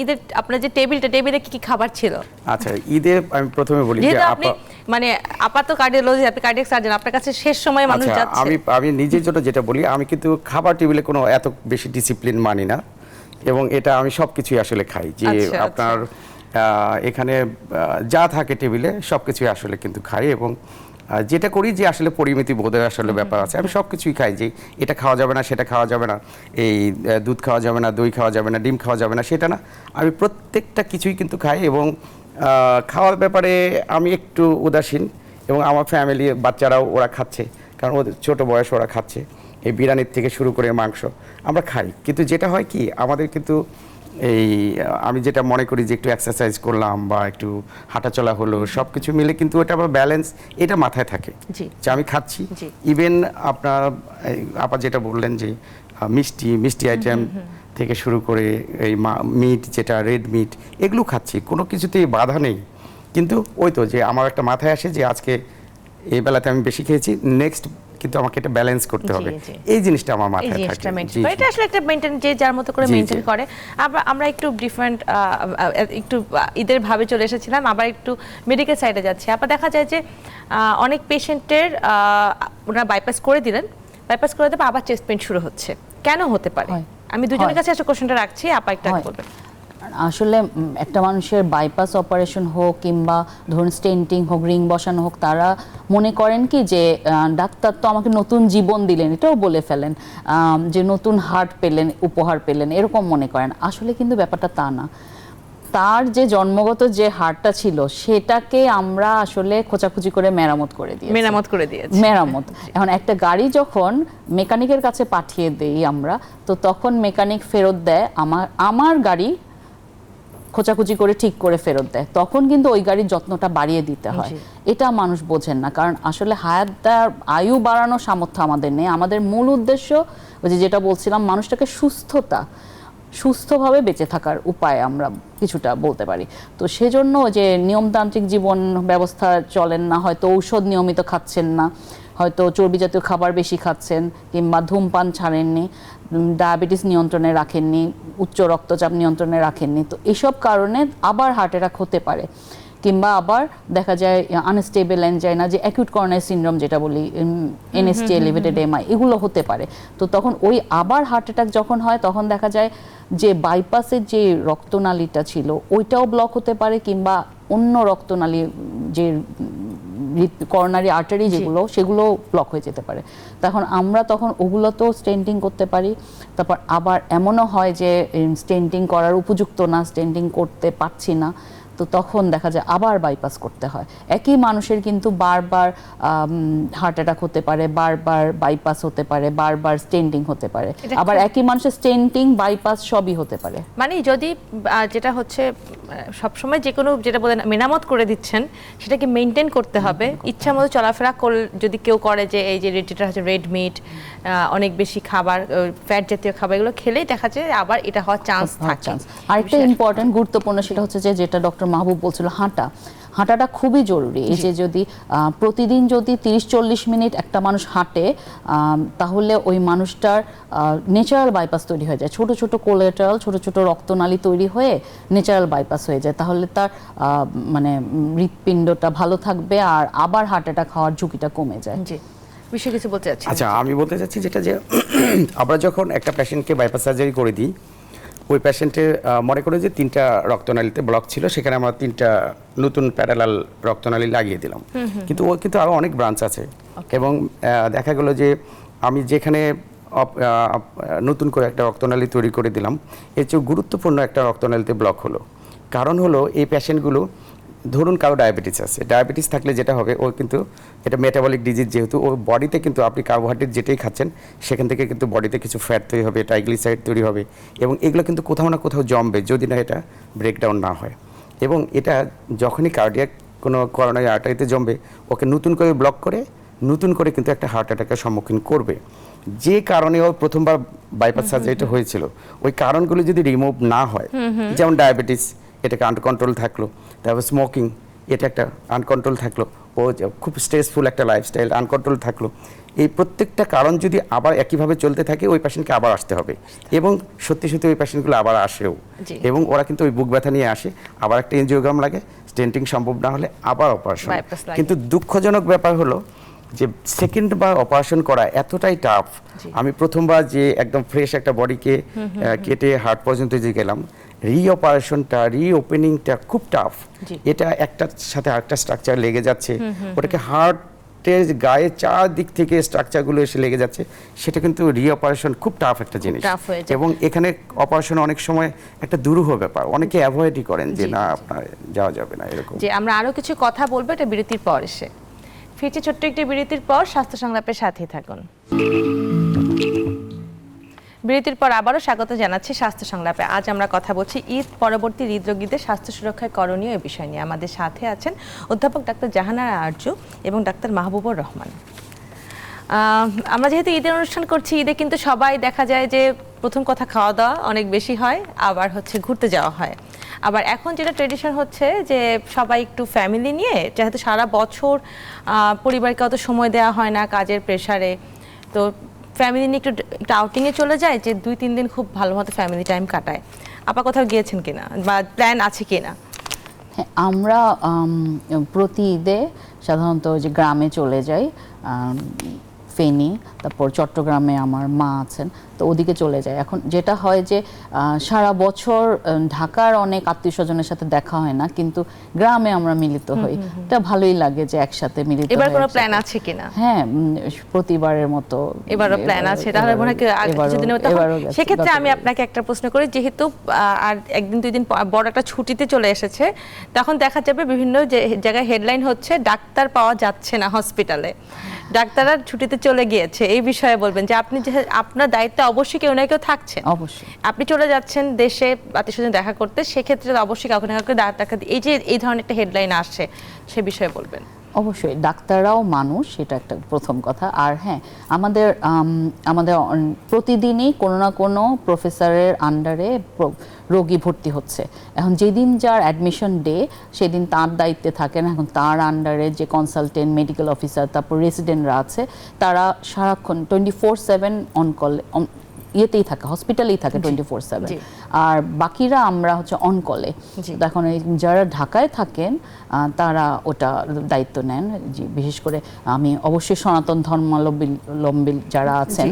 ঈদের আপনার যে টেবিলে কি কি খাবার ছিল? আচ্ছা, ঈদে আমি প্রথমে বলি যে যেহেতু আপনি মানে আপাত কার্ডিওলজি, আপনি কার্ডিয়াক সার্জন, আপনার কাছে শেষ সময় মানুষ আচ্ছা, যাচ্ছে। আমি নিজের জন্য যেটা বলি, আমি কিন্তু খাবার টেবিলে কোনো এত বেশি ডিসিপ্লিন মানি না, এবং এটা আমি সবকিছুই আসলে খাই যে আচ্ছা, আপনার এখানে যা থাকে টেবিলে সবকিছুই আসলে কিন্তু খাই, এবং যেটা করি যে আসলে পরিমিতি বোধের আসলে ব্যাপার আছে, আমি সবকিছুই খাই, যে এটা খাওয়া যাবে না সেটা খাওয়া যাবে না, এই দুধ খাওয়া যাবে না, দই খাওয়া যাবে না, ডিম খাওয়া যাবে না সেটা না, আমি প্রত্যেকটা কিছুই কিন্তু খাই। এবং খাওয়ার ব্যাপারে আমি একটু উদাসীন, এবং আমার ফ্যামিলি বাচ্চারাও ওরা খাচ্ছে, কারণ ওদের ছোটো বয়স ওরা খাচ্ছে, এই বিরিয়ানির থেকে শুরু করে মাংস আমরা খাই। কিন্তু যেটা হয় কি, আমাদের কিন্তু এই আমি যেটা মনে করি যে একটু এক্সারসাইজ করলাম বা একটু হাঁটাচলা হলো, সব কিছু মিলে কিন্তু ওটা আবার ব্যালেন্স, এটা মাথায় থাকে জি। যে আমি খাচ্ছি। জি। ইভেন আপনার আপা যেটা বললেন যে মিষ্টি আইটেম থেকে শুরু করে এই মিট, যেটা রেড মিট, এগুলো খাচ্ছি, কোনো কিছুতেই বাধা নেই। কিন্তু ওই তো যে আমার একটা মাথায় আসে যে আজকে এই বেলাতে আমি বেশি খেয়েছি, নেক্সট কিন্তু আমাকে এটা ব্যালেন্স করতে হবে, জি। এই জিনিসটা আমার এই মাথায় জিনিসটা থাকে। মেইনটেইন করে, এটা আসলে একটা মেইনটেইন, যে যার মতো করে জি, মেইনটেইন জি। করে। আমরা একটু ডিফারেন্ট, একটু ঈদের ভাবে চলে এসেছিলাম, আবার একটু মেডিকেল সাইডে যাচ্ছি। আবার দেখা যায় যে অনেক পেশেন্টের ওনারা বাইপাস করে দিলেন, বাইপাস করে দেবে আবার চেস্ট পেইন শুরু হচ্ছে, কেন হতে পারে? হয়। আমি দুজনের হয়। কাছে একটা কোশ্চেনটা রাখছি, আপা একটা হয়। বলবেন। আসলে একটা মানুষের বাইপাস অপারেশন হোক কিংবা ধরুন স্টেন্টিং হোক, রিং বসানো হোক, তারা মনে করেন কি যে ডাক্তার তো আমাকে নতুন জীবন দিলেন, এটাও বলে ফেলেন যে নতুন হার্ট পেলেন, উপহার পেলেন, এরকম মনে করেন। আসলে কিন্তু ব্যাপারটা তা না। তার যে জন্মগত যে হাড়টা ছিল সেটাকে আমরা আসলে খোঁচাখুচি করে মেরামত করে দিই, মেরামত করে দিয়েছে। মেরামত। এখন একটা গাড়ি যখন মেকানিকের কাছে পাঠিয়ে দেই আমরা, তো তখন মেকানিক ফেরত দেয় আমার গাড়ি খোঁচাখুচি করে ঠিক করে ফেরত দেয়, তখন কিন্তু ওই গাড়ির যত্নটা বাড়িয়ে দিতে হয়। এটা মানুষ বোঝেন না, কারণ আসলে আয়ু বাড়ানোর সামর্থ্য আমাদের নেই। আমাদের মূল উদ্দেশ্য ওই যেটা বলছিলাম, মানুষটাকে সুস্থভাবে বেঁচে থাকার উপায় আমরা কিছুটা বলতে পারি। তো সেজন্য যে নিয়মতান্ত্রিক জীবন ব্যবস্থা চলেন না, হয়তো ঔষধ নিয়মিত খাচ্ছেন না, হয়তো চর্বি জাতীয় খাবার বেশি খাচ্ছেন, কিংবা ধূমপান ছাড়েননি, ডায়াবেটিস নিয়ন্ত্রণে রাখেননি, উচ্চ রক্তচাপ নিয়ন্ত্রণে রাখেননি, তো এসব কারণে আবার হার্ট অ্যাটাক হতে পারে। কিংবা আবার দেখা যায় আনস্টেবল অ্যানজাইনা, যে অ্যাকিউট করোনারি সিনড্রোম যেটা বলি, এনএসটি এলিভেটেড এমআই, এগুলো হতে পারে। তো তখন ওই আবার হার্ট অ্যাটাক যখন হয়, তখন দেখা যায় যে বাইপাসের যে রক্তনালীটা ছিল ওইটাও ব্লক হতে পারে, কিংবা অন্য রক্তনালী যে করোনারি আর্টারি যেগুলো, সেগুলো ব্লক হয়ে যেতে পারে। আমরা তখন ওগুলোতেও স্টেন্টিং করতে পারি। তারপর আবার এমনও হয় যে স্টেন্টিং করার উপযুক্ত না, স্টেন্টিং করতে পারছি না, তো তখন দেখা যায় আবার বাইপাস করতে হয়। একই মানুষের কিন্তু বারবার হার্ট অ্যাটাক হতে পারে, বারবার বাইপাস হতে পারে, বারবার স্টেন্টিং হতে পারে, আবার একই মানুষের স্টেন্টিং বাইপাস সবই হতে পারে। মানে যদি যেটা হচ্ছে সবসময় যে কোনো, যেটা বলেন মেরামত করে দিচ্ছেন, সেটাকে মেনটেন করতে হবে। ইচ্ছা মতো চলাফেরা যদি কেউ করে, যে এই যে যেটা হচ্ছে রেড মিট, অনেক বেশি খাবার, ফ্যাট জাতীয় খাবার, এগুলো খেলেই দেখা যায় আবার এটা হওয়ার চান্স থাকে। আরেকটা ইম্পর্টেন্ট গুরুত্বপূর্ণ সেটা হচ্ছে যেটা ডক্টর মাহবুব বলছিল, হাঁটাটা খুবই জরুরি। এই যে যদি প্রতিদিন যদি 30-40 মিনিট একটা মানুষ হাঁটে, তাহলে ওই মানুষটার ন্যাচারাল বাইপাস তৈরি হয়ে যায়, ছোট ছোট কোলেটারাল, ছোট ছোট রক্তনালী তৈরি হয়ে ন্যাচারাল বাইপাস হয়ে যায়। তাহলে তার মানে হৃৎপিণ্ডটা ভালো থাকবে, আর আবার হার্ট অ্যাটাক হওয়ার ঝুঁকিটা কমে যায়। জি, বিষয় কিছু বলতে চাচ্ছি। আচ্ছা, আমি বলতে চাচ্ছি যেটা, যে আমরা যখন একটা পেশেন্টকে বাইপাস সার্জারি করে দিই, ওই পেশেন্টের মনে করে যে 3টা রক্তনালীতে ব্লক ছিল, সেখানে আমরা 3টা নতুন প্যারালাল রক্তনালী লাগিয়ে দিলাম। কিন্তু ওর কিন্তু আরও অনেক ব্রাঞ্চ আছে, এবং দেখা গেল যে আমি যেখানে নতুন করে একটা রক্তনালী তৈরি করে দিলাম, এর চেয়ে গুরুত্বপূর্ণ একটা রক্তনালীতে ব্লক হলো। কারণ হলো এই পেশেন্টগুলো ধরুন কারো ডায়াবেটিস আছে, ডায়াবেটিস থাকলে যেটা হবে ও কিন্তু এটা মেটাবলিক ডিজিজ, যেহেতু ওর বডিতে কিন্তু আপনি কার্বোহাইড্রেট যেটাই খাচ্ছেন সেখান থেকে কিন্তু বডিতে কিছু ফ্যাট তৈরি হবে, ট্রাইগ্লিসারাইড তৈরি হবে, এবং এগুলো কিন্তু কোথাও না কোথাও জমবে যদি না এটা ব্রেকডাউন না হয়। এবং এটা যখনই কার্ডিয়াক কোনো করোনারি আর্টারিতে জমবে, ওকে নতুন করে ব্লক করে নতুন করে কিন্তু একটা হার্ট অ্যাটাকের সম্মুখীন করবে। যে কারণে ও প্রথমবার বাইপাস সার্জারিটা হয়েছিল, ওই কারণগুলো যদি রিমুভ না হয়, যেমন ডায়াবেটিস এটাকে আনকন্ট্রোল থাকলো, তারপর স্মোকিং এটা একটা আনকন্ট্রোল থাকলো, ও খুব স্ট্রেসফুল একটা লাইফস্টাইল আনকন্ট্রোল থাকলো, এই প্রত্যেকটা কারণ যদি আবার একইভাবে চলতে থাকে ওই পেশেন্টকে আবার আসতে হবে, এবং সত্যি সত্যি ওই পেশেন্টগুলো আবার আসেও, এবং ওরা কিন্তু ওই বুক ব্যথা নিয়ে আসে, আবার একটা এনজিওগ্রাম লাগে, স্টেন্টিং সম্ভব না হলে আবার অপারেশন। কিন্তু দুঃখজনক ব্যাপার হলো যে সেকেন্ড বার অপারেশন করা এতটাই টাফ। আমি প্রথমবার যে একদম ফ্রেশ একটা বডিকে কেটে হার্ট পর্যন্ত যে গেলাম, রিঅপারেশনটা রিওপেনিংটা খুব টাফ। এটা একটার সাথে আরেকটা স্ট্রাকচার লেগে যাচ্ছে, ওটাকে হার্টের গায়ে চারদিক থেকে স্ট্রাকচারগুলো এসে লেগে যাচ্ছে, সেটা কিন্তু রিঅপারেশন খুব টাফ একটা জিনিস। এবং এখানে অপারেশন অনেক সময় একটা দুরূহ ব্যাপার, অনেকে অ্যাভয়েডই করেন যে না আপনার যাওয়া যাবে না এরকম। যে আমরা আরো কিছু কথা বলবো এটা বিরতির পর এসে। ফিরছি ছোট্ট একটি বিরতির পর, স্বাস্থ্য সংলাপের সাথেই থাকুন। বিরতির পর আবারও স্বাগত জানাচ্ছি স্বাস্থ্য সংলাপে। আজ আমরা কথা বলছি ঈদ পরবর্তী হৃদরোগীদের স্বাস্থ্য সুরক্ষায় করণীয় এই বিষয় নিয়ে। আমাদের সাথে আছেন অধ্যাপক ডাক্তার জাহানারা আরজু এবং ডাক্তার মাহবুবুর রহমান। আমরা যেহেতু ঈদের অনুষ্ঠান করছি, ঈদে কিন্তু সবাই দেখা যায় যে প্রথম কথা খাওয়া দাওয়া অনেক বেশি হয়, আবার হচ্ছে ঘুরতে যাওয়া হয়। আবার এখন যেটা ট্রেডিশন হচ্ছে যে সবাই একটু ফ্যামিলি নিয়ে, যেহেতু সারা বছর পরিবারকে অত সময় দেওয়া হয় না কাজের প্রেশারে, তো ফ্যামিলি নিয়ে একটু আউটিংয়ে চলে যায়, যে 2-3 দিন খুব ভালো মতো ফ্যামিলি টাইম কাটায়। আপা কোথাও গিয়েছেন কিনা বা প্ল্যান আছে কিনা? হ্যাঁ, আমরা প্রতি ঈদে সাধারণত যে গ্রামে চলে যাই, ফেনী, তারপর চট্টগ্রামে আমার মা আছেন, তো ওদিকে চলে যায়। এখন যেটা হয় যে সারা বছর ঢাকার অনেক আত্মীয় স্বজনের সাথে দেখা হয় না, কিন্তু গ্রামে আমরা মিলিত হই, এটা ভালোই লাগে যে একসাথে মিলিত। এবার কোনো প্ল্যান আছে কিনা? হ্যাঁ, প্রতিবারের মতো এবারও প্ল্যান আছে, তাহলে মনে হয় কিছুদিনের মতো। সেক্ষেত্রে আমি আপনাকে একটা প্রশ্ন করি, যেহেতু আর 1-2 দিন বড় একটা ছুটিতে চলে এসেছে, তখন দেখা যাবে বিভিন্ন জায়গায় হেডলাইন হচ্ছে ডাক্তার পাওয়া যাচ্ছে না হসপিটালে, ডাক্তাররা ছুটিতে চলে গিয়েছে। এই বিষয়ে বলবেন যে আপনি যে আপনার দায়িত্বে অবশ্যই কেউ না কেউ থাকছেন, অবশ্যই আপনি চলে যাচ্ছেন দেশে আত্মীয় স্বজন দেখা করতে, সেক্ষেত্রে অবশ্যই কাউকে না কাউকে ডাক্তার, এই যে এই ধরনের একটা হেডলাইন আসছে সে বিষয়ে বলবেন। অবশ্যই ডাক্তাররাও মানুষ, সেটা একটা প্রথম কথা। আর হ্যাঁ, আমাদের প্রতিদিনই কোনো না কোনো প্রফেসরের আন্ডারে রোগী ভর্তি হচ্ছে। এখন যেদিন যার অ্যাডমিশন ডে সেদিন তার দায়িত্বে থাকেন, এখন তার আন্ডারে যে কনসালটেন্ট, মেডিকেল অফিসার, তারপর রেসিডেন্টরা আছে, তারা সারাক্ষণ 24/7 অন কল ইয়েতেই থাকে, হসপিটালেই থাকে 24/7। আর বাকিরা আমরা হচ্ছে অন কলে। এখন যারা ঢাকায় থাকেন তারা ওটা দায়িত্ব নেন। বিশেষ করে আমি অবশ্যই সনাতন ধর্মাবলম্বী যারা আছেন,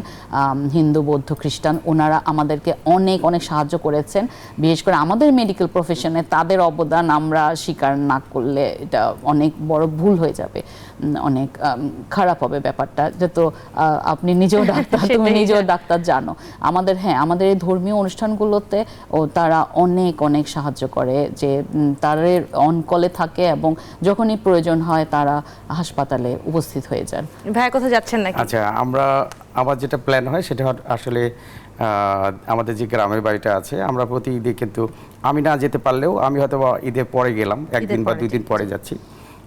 হিন্দু, বৌদ্ধ, খ্রিস্টান, ওনারা আমাদেরকে অনেক অনেক সাহায্য করেছেন। বিশেষ করে আমাদের মেডিকেল প্রফেশনে তাদের অবদান আমরা স্বীকার না করলে এটা অনেক বড় ভুল হয়ে যাবে, অনেক খারাপ হবে ব্যাপারটা। যেহেতু আপনি নিজেও ডাক্তার, তুমি নিজেও ডাক্তার, জানো আমাদের আমাদের এই ধর্মীয় অনুষ্ঠানগুলোতে তারা অনেক অনেক সাহায্য করে, যে তারা অন কলে থাকে এবং যখনই প্রয়োজন হয় তারা হাসপাতালে উপস্থিত হয়ে যান। ভাই কোথাও যাচ্ছেন নাকি? আচ্ছা, আমার যেটা প্ল্যান হয় সেটা আসলে আমাদের যে গ্রামের বাড়িটা আছে, আমরা প্রতি ঈদে কিন্তু আমি না যেতে পারলেও আমি হয়তো ঈদের পরে গেলাম, 1 দিন বা 2 দিন পরে যাচ্ছি,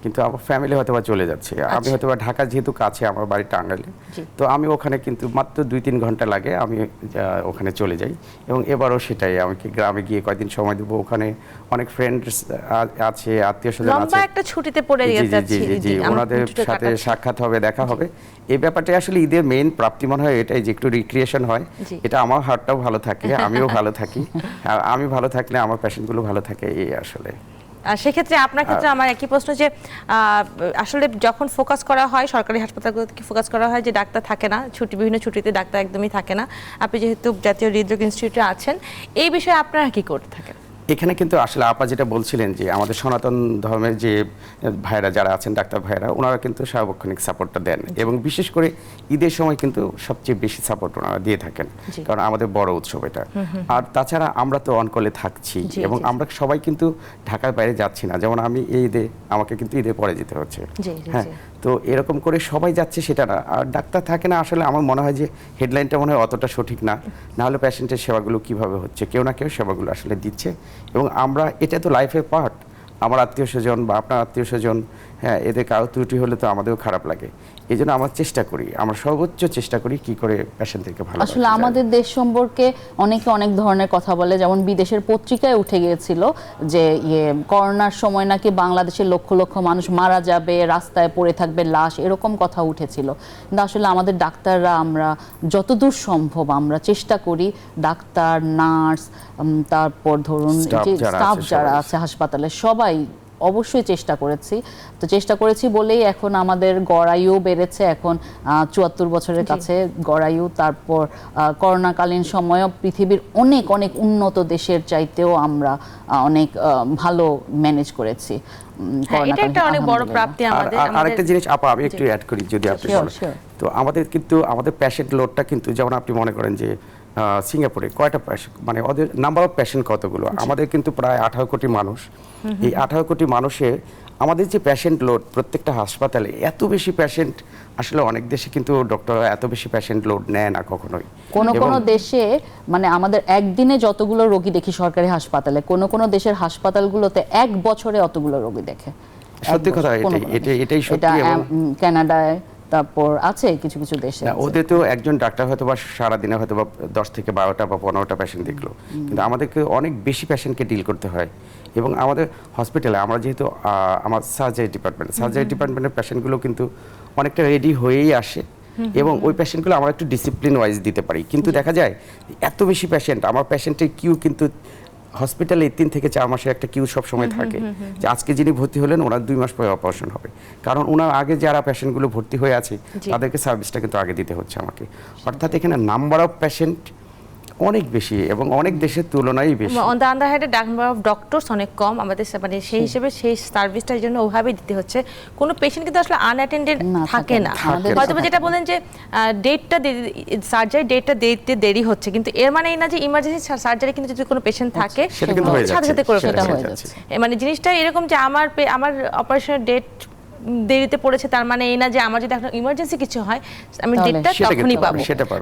কিন্তু আমার ফ্যামিলি হয়তো বা চলে যাচ্ছে। আমি হয়তো বা ঢাকা যেহেতু কাছে, আমার বাড়ি টাঙ্গাইলে, তো আমি ওখানে কিন্তু মাত্র 2-3 ঘন্টা লাগে, আমি ওখানে চলে যাই। এবং এবারও সেটাই, আমি কি গ্রামে গিয়ে কয়েকদিন সময় দেবো, ওখানে অনেক ফ্রেন্ডস আছে, আত্মীয় স্বজন আছে, একটা ছুটিতে পড়ে যাচ্ছি, জি, ওনাদের সাথে সাক্ষাৎ হবে, দেখা হবে। এই ব্যাপারটা আসলে ঈদের মেইন প্রাপ্তি মনে হয় এটাই, যে একটু রিক্রিয়েশন হয়, এটা আমার হার্টটাও ভালো থাকে, আমিও ভালো থাকি, আর আমি ভালো থাকলে আমার পেশেন্টগুলো ভালো থাকে, এই আসলে। সেক্ষেত্রে আপনার ক্ষেত্রে আমার একই প্রশ্ন, যে আসলে যখন ফোকাস করা হয় সরকারি হাসপাতালগুলোতে, ফোকাস করা হয় যে ডাক্তার থাকে না, বিভিন্ন ছুটিতে ডাক্তার একদমই থাকে না, আপনি যেহেতু জাতীয় হৃদরোগ ইনস্টিটিউটে আছেন, এই বিষয়ে আপনারা কি করতে থাকেন? এখানে কিন্তু আসলে আপা যেটা বলছিলেন যে আমাদের সনাতন ধর্মের যে ভাইরা যারা আছেন ডাক্তার ভাইরা ওনারা কিন্তু সার্বক্ষণিক সাপোর্টটা দেন এবং বিশেষ করে ঈদের সময় কিন্তু সবচেয়ে বেশি সাপোর্ট ওনারা দিয়ে থাকেন, কারণ আমাদের বড় উৎসব এটা। আর তাছাড়া আমরা তো অনকলে থাকছি এবং আমরা সবাই কিন্তু ঢাকার বাইরে যাচ্ছি না, যেমন আমি এই ঈদে আমাকে কিন্তু ঈদের পরে যেতে হচ্ছে। হ্যাঁ, তো এরকম করে সবাই যাচ্ছে সেটা না, আর ডাক্তার থাকে না। আসলে আমার মনে হয় যে হেডলাইনটা মনে হয় অতটা সঠিক না, নাহলে পেশেন্টের সেবাগুলো কিভাবে হচ্ছে, কেউ না কেউ সেবাগুলো আসলে দিচ্ছে এবং আমরা এটা তো লাইফের পার্ট। আমার আত্মীয় স্বজন বা আপনার আত্মীয় স্বজন, হ্যাঁ, এদের কারো ত্রুটি হলে তো আমাদেরও খারাপ লাগে। এই জন্য আমরা চেষ্টা করি, আমরা সর্বোচ্চ চেষ্টা করি কি করে পেশেন্টদেরকে ভালো। আসলে আমাদের দেশ সম্পর্কে অনেকে অনেক ধরনের কথা বলে, যেমন বিদেশের পত্রিকায় উঠে গিয়েছিল যে করোনার সময় নাকি বাংলাদেশের লক্ষ লক্ষ মানুষ মারা যাবে, রাস্তায় পড়ে থাকবে লাশ, এরকম কথা উঠেছিল। কিন্তু আসলে আমাদের ডাক্তাররা আমরা যতদূর সম্ভব আমরা চেষ্টা করি, ডাক্তার, নার্স, তারপর ধরুন যে স্টাফ যারা আছে হাসপাতালে সবাই অবশ্যই চেষ্টা করেছি বলেই এখন আমাদের গড়ায়ু বেড়েছে, এখন ৭৪ বছরের কাছে গড়ায়ু। তারপর করোনাকালীন সময়ও পৃথিবীর অনেক অনেক উন্নত দেশের চাইতেও আমরা অনেক ভালো ম্যানেজ করেছি। এটা একটা অনেক বড় প্রাপ্তি আমাদের। আরেকটা জিনিস আপা আমি একটু অ্যাড করি যদি আপনি বলেন। তো আমাদের পেশেন্ট লোডটা কিন্তু যেমন আপনি মনে করেন যে সিঙ্গাপুরে কয়টা পেশেন্ট, মানে ওদের নাম্বার অফ পেশেন্ট কতগুলো, আমাদের কিন্তু প্রায় 18 কোটি মানুষ। এই 18 কোটি মানুষের আমাদের যে পেশেন্ট লোড প্রত্যেকটা হাসপাতালে এত বেশি পেশেন্ট, আসলে অনেক দেশে কিন্তু ডক্টররা এত বেশি পেশেন্ট লোড নেয় না কখনোই। কোন দেশে মানে আমাদের একদিনে যতগুলো রোগী দেখি সরকারি হাসপাতালে, কোন দেশের হাসপাতালগুলোতে এক বছরে অতগুলো রোগী দেখে। সত্যি কথা, এটাই সত্যি। কানাডায়, তারপর আছে কিছু কিছু দেশে ওদের তো একজন ডাক্তার হয়তো বা সারাদিনে হয়তো বা 10 থেকে 12টা বা 15টা পেশেন্ট দেখলো, কিন্তু আমাদেরকে অনেক বেশি পেশেন্টকে ডিল করতে হয়। এবং আমাদের হসপিটালে আমরা যেহেতু আমার সার্জারি ডিপার্টমেন্টের পেশেন্টগুলো কিন্তু অনেকটা রেডি হয়েই আসে এবং ওই পেশেন্টগুলো আমরা একটু ডিসিপ্লিন ওয়াইজ দিতে পারি। কিন্তু দেখা যায় এত বেশি পেশেন্ট, আমার পেশেন্টের কিউ কিন্তু হসপিটালে 3 থেকে 4 মাসের একটা কিউ সব সময় থাকে, যে আজকে যিনি ভর্তি হলেন ওনার 2 মাস পরে অপারেশন হবে, কারণ ওনার আগে যারা পেশেন্টগুলো ভর্তি হয়ে আছে তাদেরকে সার্ভিসটা কিন্তু আগে দিতে হচ্ছে আমাকে। অর্থাৎ এখানে নাম্বার অফ পেশেন্ট অনেক বেশি এবং অনেক দেশের তুলনায় বেশি। On the other hand number of doctors অনেক কম আমাদের, মানে সেই হিসেবে সেই সার্ভিসটার জন্য ওভাবে দিতে হচ্ছে। কোনো পেশেন্ট কিন্তু আসলে আনঅ্যাটেন্ডেড থাকে না। হয়তো যেটা বলেন যে ডেটটা সার্জারি ডেটটা দিতে দেরি হচ্ছে, কিন্তু এর মানে এই না যে ইমার্জেন্সি সার্জারি কিন্তু যদি কোনো পেশেন্ট থাকে সাথে সাথে করে ফেলা হয়ে যাচ্ছে। মানে জিনিসটা এরকম যে আমার অপারেশনের ডেট দেরিতে পড়েছে তার মানে এই না যে আমার যদি এখন ইমার্জেন্সি কিছু হয় আমি ডেটটা তখনই পাবো।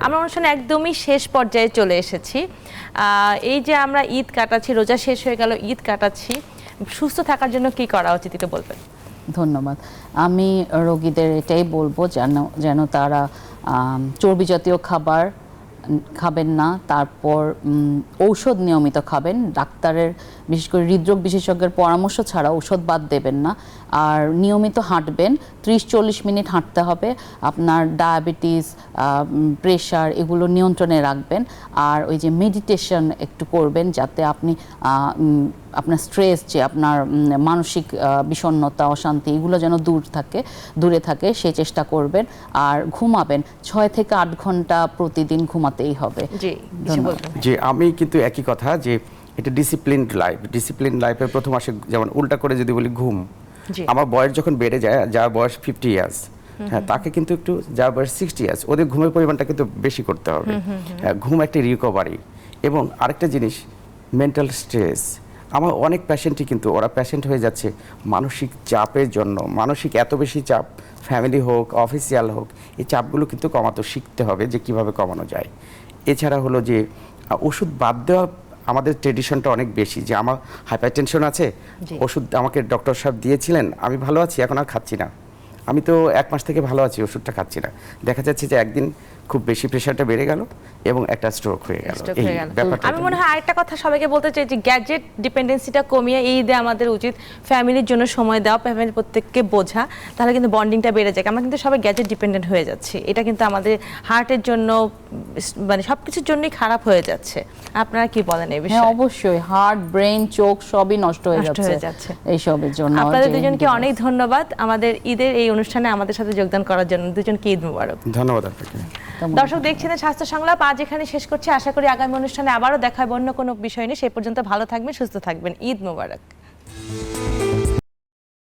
আমরা অনুষ্ঠান একদমই শেষ পর্যায়ে চলে এসেছি। এই যে আমরা ঈদ কাটাচ্ছি, রোজা শেষ হয়ে গেল, ঈদ কাটাচ্ছি, সুস্থ থাকার জন্য কি করা উচিত একটু বলবেন? ধন্যবাদ। আমি রোগীদের এটাই বলবো যেন তারা চর্বি জাতীয় খাবার খাবেন না, তারপর ঔষধ নিয়মিত খাবেন, ডাক্তারের বিশেষ করে হৃদরোগ বিশেষজ্ঞের পরামর্শ ছাড়া ঔষধ বাদ দেবেন না, আর নিয়মিত হাঁটবেন, 30-40 মিনিট হাঁটতে হবে। আপনার ডায়াবেটিস, প্রেশার এগুলো নিয়ন্ত্রণে রাখবেন, আর ওই যে মেডিটেশন একটু করবেন যাতে আপনি আপনার স্ট্রেস, যে আপনার মানসিক বিষণ্ণতা, অশান্তি এগুলো যেন দূরে থাকে সেই চেষ্টা করবেন। আর ঘুমাবেন 6 থেকে 8 ঘন্টা প্রতিদিন ঘুমাতেই হবে। জি, আমি কিন্তু একই কথা, যে এটা ডিসিপ্লিনড লাইফের প্রথম আসে, যেমন উল্টা করে যদি বলি ঘুম। আমার বয়স যখন বেড়ে যায়, যার বয়স 50 ইয়ার্স, হ্যাঁ, তাকে কিন্তু একটু যার বয়স 60 ইয়ার্স, ওদের ঘুমের পরিমাণটা কিন্তু বেশি করতে হবে। ঘুম একটা রিকভারি। এবং আরেকটা জিনিস, মেন্টাল স্ট্রেস। আমার অনেক পেশেন্টই কিন্তু ওরা পেশেন্ট হয়ে যাচ্ছে মানসিক চাপের জন্য। মানসিক এত বেশি চাপ, ফ্যামিলি হোক, অফিসিয়াল হোক, এই চাপগুলো কিন্তু কমাতে শিখতে হবে যে কিভাবে কমানো যায়। এছাড়া হলো যে ওষুধ বাদ দেওয়া, আমাদের ট্রেডিশনটা অনেক বেশি, যে আমার হাইপারটেনশন আছে, ওষুধ আমাকে ডক্টর সাহেব দিয়েছিলেন, আমি ভালো আছি, এখন আর খাচ্ছি না, আমি তো 1 মাস থেকে ভালো আছি, ওষুধটা খাচ্ছি না। দেখা যাচ্ছে যে একদিন খুব বেশি প্রেশারটা বেড়ে গেল এবং একটা স্ট্রোক হয়ে গেল। আমি মনে হয় আরেকটা কথা সবাইকে বলতে চাই যে গ্যাজেট ডিপেন্ডেন্সিটা কমিয়ে এই ঈদে আমাদের উচিত ফ্যামিলির জন্য সময় দেওয়া, ফ্যামিলির প্রত্যেককে বোঝা, তাহলে কিন্তু বন্ডিংটা বেড়ে যায়। আমরা কিন্তু সবাই গ্যাজেট ডিপেন্ডেন্ট হয়ে যাচ্ছি, এটা কিন্তু আমাদের হার্টের জন্য, মানে সবকিছুর জন্যই খারাপ হয়ে যাচ্ছে। আপনারা কি বলেন এই বিষয়ে? অবশ্যই হার্ট, ব্রেন, চোখ সবই নষ্ট হয়ে যাচ্ছে এইসবের জন্য। আপনাদের দুজনকে অনেক ধন্যবাদ আমাদের ঈদের এই অনুষ্ঠানে আমাদের সাথে যোগদান করার জন্য। দুজনকে ঈদ মোবারক। ধন্যবাদ আপনাকে। দর্শক দেখছেন স্বাস্থ্য সংলাপ, আজ এখানে শেষ করছি। আশা করি আগামী অনুষ্ঠানে আবারও দেখা হবে অন্য কোনো বিষয় নিয়ে। সেই পর্যন্ত ভালো থাকবেন, সুস্থ থাকবেন। ঈদ মোবারক।